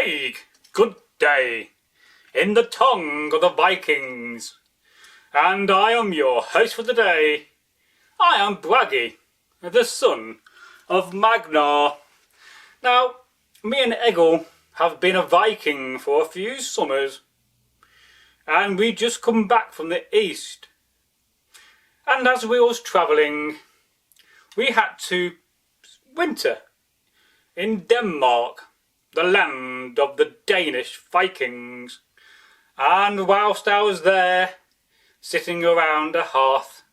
Haig, good day, in the tongue of the Vikings. And I am your host for today. I am Bragi, the son of Magnar. Now, me and Egil have been a Viking for a few summers, and we just come back from the east. And as we was travelling, we had to winter in Denmark, the land of the Danish Vikings. And whilst I was there, sitting around a hearth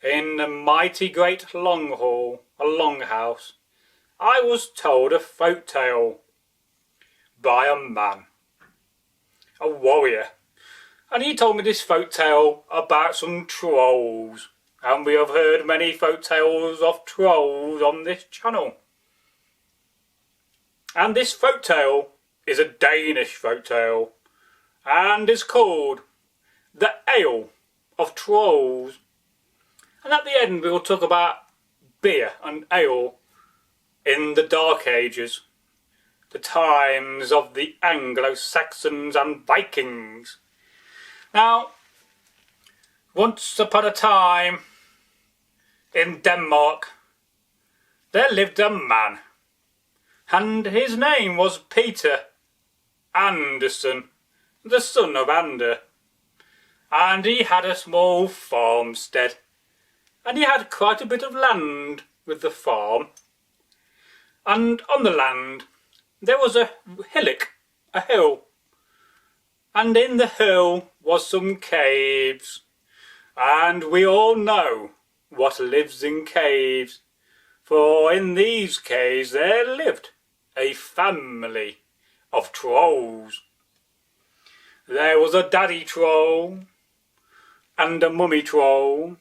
in a mighty great long hall, a longhouse, I was told a folk tale by a man, a warrior. And he told me this folk tale about some trolls. And we have heard many folk tales of trolls on this channel. And this folk tale is a Danish folk tale and is called The Ale of Trolls. And at the end we will talk about beer and ale in the Dark Ages, the times of the Anglo-Saxons and Vikings. Now, once upon a time in Denmark there lived a man, and his name was Peter Anderson, the son of Ander. And he had a small farmstead, and he had quite a bit of land with the farm. And on the land there was a hillock, a hill, and in the hill was some caves. And we all know what lives in caves, for in these caves there lived a family of trolls. There was a daddy troll and a mummy troll,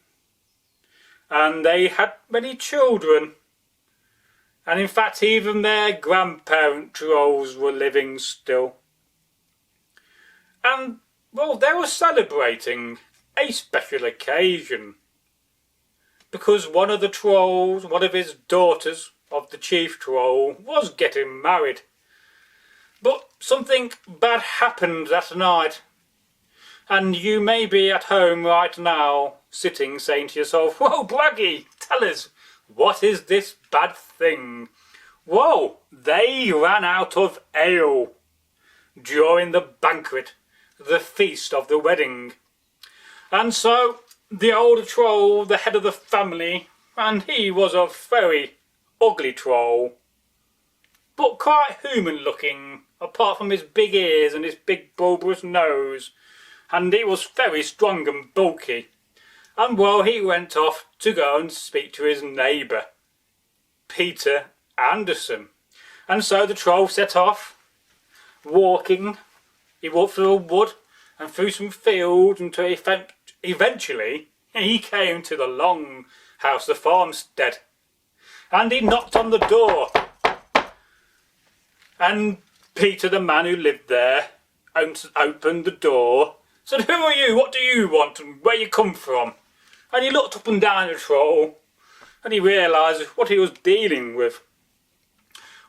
and they had many children, and in fact even their grandparent trolls were living still. And well, they were celebrating a special occasion, because one of the trolls, one of his daughters of the chief troll, was getting married. But something bad happened that night, and you may be at home right now sitting saying to yourself, "Whoa, Bragi, tell us, what is this bad thing?" Whoa, they ran out of ale during the banquet, the feast of the wedding. And so the old troll, the head of the family, and he was a very ugly troll, but quite human looking, apart from his big ears and his big bulbous nose, and he was very strong and bulky. And well, he went off to go and speak to his neighbour, Peter Anderson. And so the troll set off, walking. He walked through a wood and through some fields until eventually he came to the long house, the farmstead. And he knocked on the door, and Peter, the man who lived there, opened the door, said, "Who are you? What do you want? And where you come from?" And he looked up and down the troll, and he realised what he was dealing with.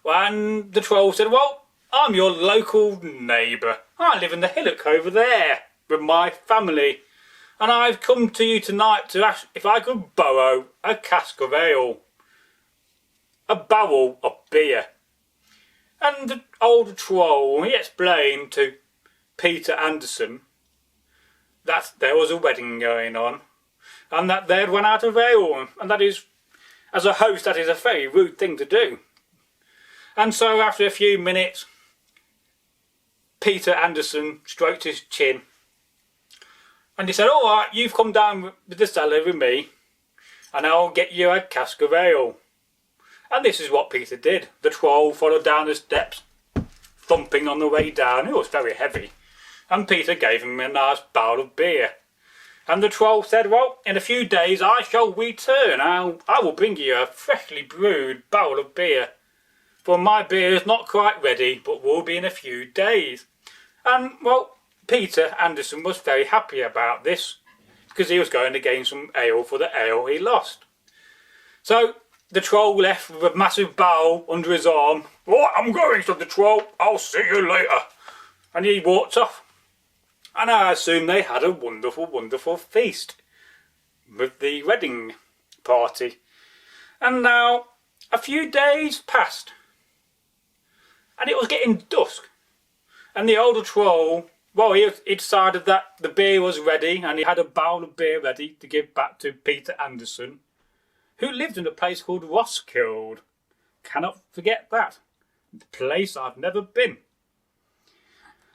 And the troll said, "Well, I'm your local neighbour. I live in the hillock over there with my family, and I've come to you tonight to ask if I could borrow a cask of ale, a barrel of beer." And the old troll, he explained to Peter Anderson that there was a wedding going on, and that they'd run out of ale, and that is, as a host, that is a very rude thing to do. And so after a few minutes, Peter Anderson stroked his chin, and he said, "All right, you've come down with the cellar with me, and I'll get you a cask of ale." And this is what Peter did. The troll followed down the steps, thumping on the way down. It was very heavy. And Peter gave him a nice barrel of beer. And the troll said, "Well, in a few days I shall return. I will bring you a freshly brewed barrel of beer. For my beer is not quite ready, but will be in a few days." And, well, Peter Anderson was very happy about this, because he was going to gain some ale for the ale he lost. So the troll left with a massive barrel under his arm. "Right, I'm going," said the troll. "I'll see you later." And he walked off. And I assume they had a wonderful, wonderful feast with the wedding party. And now a few days passed, and it was getting dusk. And the older troll, well, he decided that the beer was ready, and he had a barrel of beer ready to give back to Peter Anderson, who lived in a place called Roskilde. Cannot forget that. The place I've never been.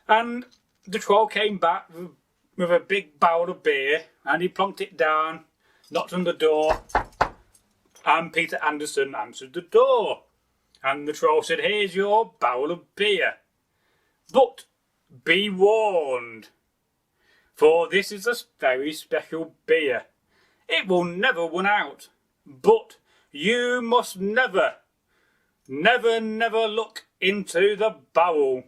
And the troll came back with a big barrel of beer, and he plonked it down, knocked on the door, and Peter Anderson answered the door. And the troll said, "Here's your barrel of beer. But be warned, for this is a very special beer. It will never run out, but you must never, never, never look into the barrel."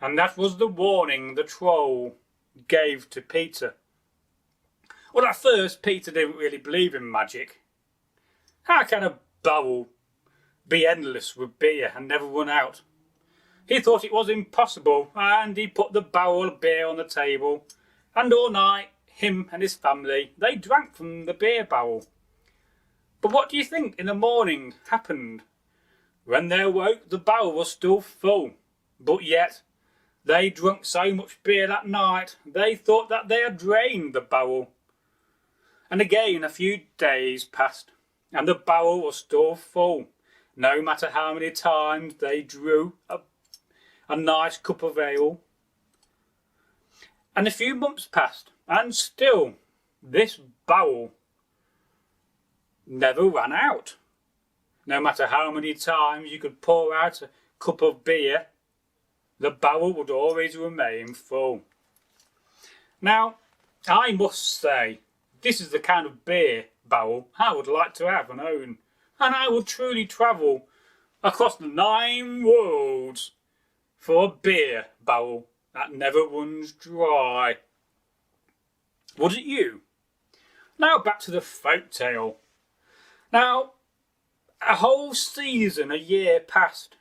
And that was the warning the troll gave to Peter. Well, at first, Peter didn't really believe in magic. How can a barrel be endless with beer and never run out? He thought it was impossible, and he put the barrel of beer on the table, and all night, him and his family, they drank from the beer barrel. But what do you think in the morning happened? When they awoke, the barrel was still full, but yet they drank so much beer that night, they thought that they had drained the barrel. And again a few days passed, and the barrel was still full, no matter how many times they drew a nice cup of ale. And a few months passed, and still this barrel never ran out. No matter how many times you could pour out a cup of beer, the barrel would always remain full. Now, I must say, this is the kind of beer barrel I would like to have and own, and I would truly travel across the 9 worlds for a beer barrel that never runs dry. Wouldn't you? Now back to the folk tale. Now, a whole season, a year passed,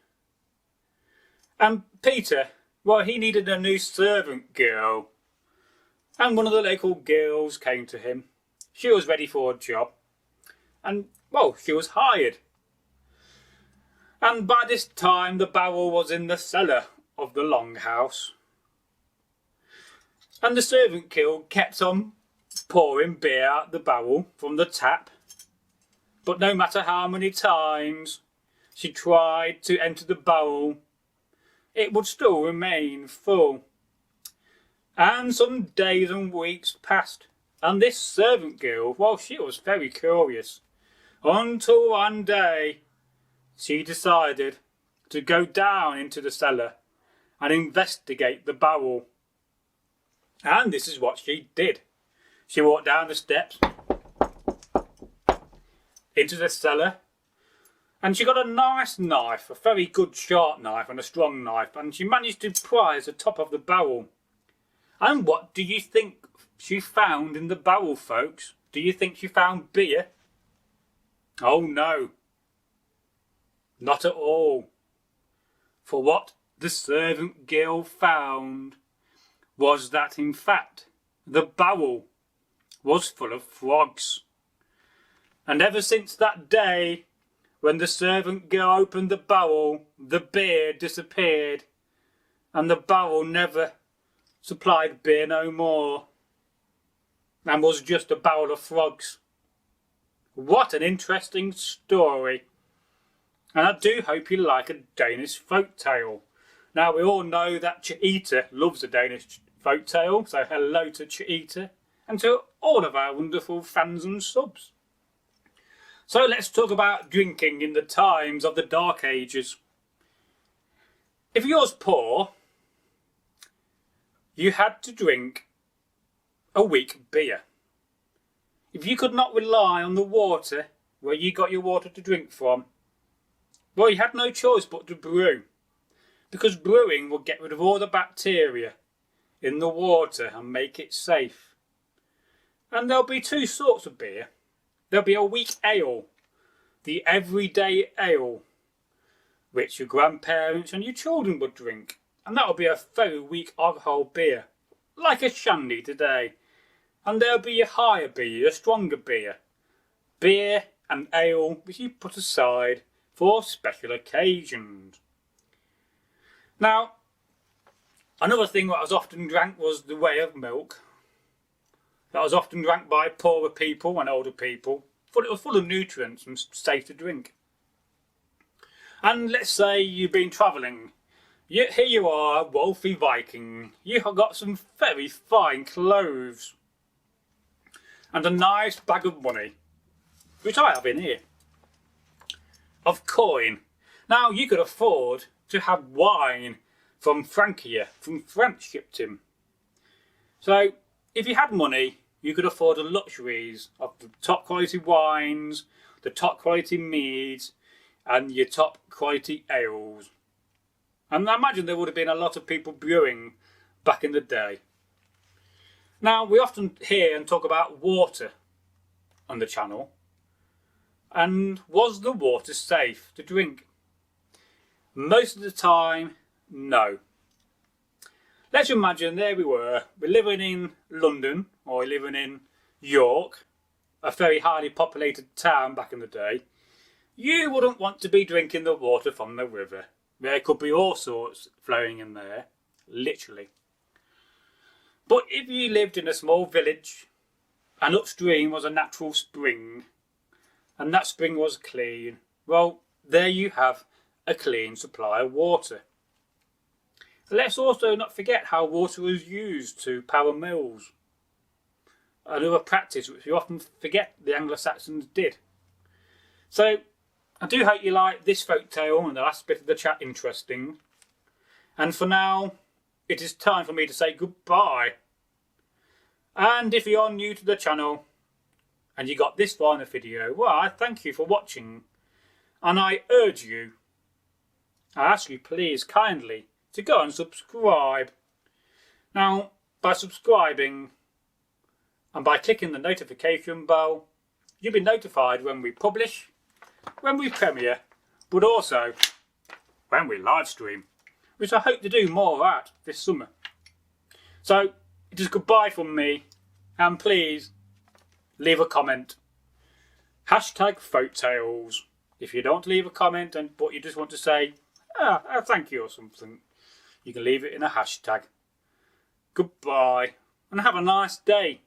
and Peter, well, he needed a new servant girl. And one of the local girls came to him. She was ready for a job. And, well, she was hired. And by this time, the barrel was in the cellar of the longhouse. And the servant girl kept on pouring beer out the barrel from the tap. But no matter how many times she tried to enter the barrel, it would still remain full. And some days and weeks passed, and this servant girl, well, she was very curious, until one day she decided to go down into the cellar and investigate the barrel. And this is what she did. She walked down the steps into the cellar, and she got a nice knife, a very good sharp knife and a strong knife, and she managed to prise the top of the barrel. And what do you think she found in the barrel, folks? Do you think she found beer? Oh no, not at all. For what the servant girl found was that, in fact, the barrel was full of frogs. And ever since that day, when the servant girl opened the barrel, the beer disappeared, and the barrel never supplied beer no more, and was just a barrel of frogs. What an interesting story. And I do hope you like a Danish folk tale. Now, we all know that Cheetah loves a Danish folk tale, so hello to Cheetah and to all of our wonderful fans and subs. So let's talk about drinking in the times of the Dark Ages. If you was poor, you had to drink a weak beer. If you could not rely on the water where you got your water to drink from, well, you had no choice but to brew, because brewing would get rid of all the bacteria in the water and make it safe. And there'll be 2 sorts of beer. there'll be a weak ale, the everyday ale, which your grandparents and your children would drink. And that'll be a very weak alcohol beer, like a shandy today. And there'll be a higher beer, a stronger beer. Beer and ale which you put aside for special occasions. Now, another thing that was often drank was the whey of milk. That was often drank by poorer people and older people, but it was full of nutrients and safe to drink. And let's say you've been travelling. Here you are, a wealthy Viking. You have got some very fine clothes and a nice bag of money, which I have in here, of coin. Now you could afford to have wine from Francia, from France shipped in. So if you had money, you could afford the luxuries of the top quality wines, the top quality meads, and your top quality ales. And I imagine there would have been a lot of people brewing back in the day. Now, we often hear and talk about water on the channel. And was the water safe to drink? Most of the time, no. Let's imagine there we're living in London, or living in York, a very highly populated town back in the day. You wouldn't want to be drinking the water from the river. There could be all sorts flowing in there, literally. But if you lived in a small village and upstream was a natural spring, and that spring was clean, well, there you have a clean supply of water. Let's also not forget how water was used to power mills. Another practice which we often forget the Anglo-Saxons did. So, I do hope you like this folk tale and the last bit of the chat interesting. And for now, it is time for me to say goodbye. And if you're new to the channel and you got this far in the video, well, I thank you for watching. And I urge you, I ask you please kindly to go and subscribe. Now, by subscribing and by clicking the notification bell, you'll be notified when we publish, when we premiere, but also when we live stream, which I hope to do more at this summer. So, it is goodbye from me, and please leave a comment. Hashtag folktales. If you don't leave a comment but you just want to say, thank you or something, you can leave it in a hashtag. Goodbye, and have a nice day.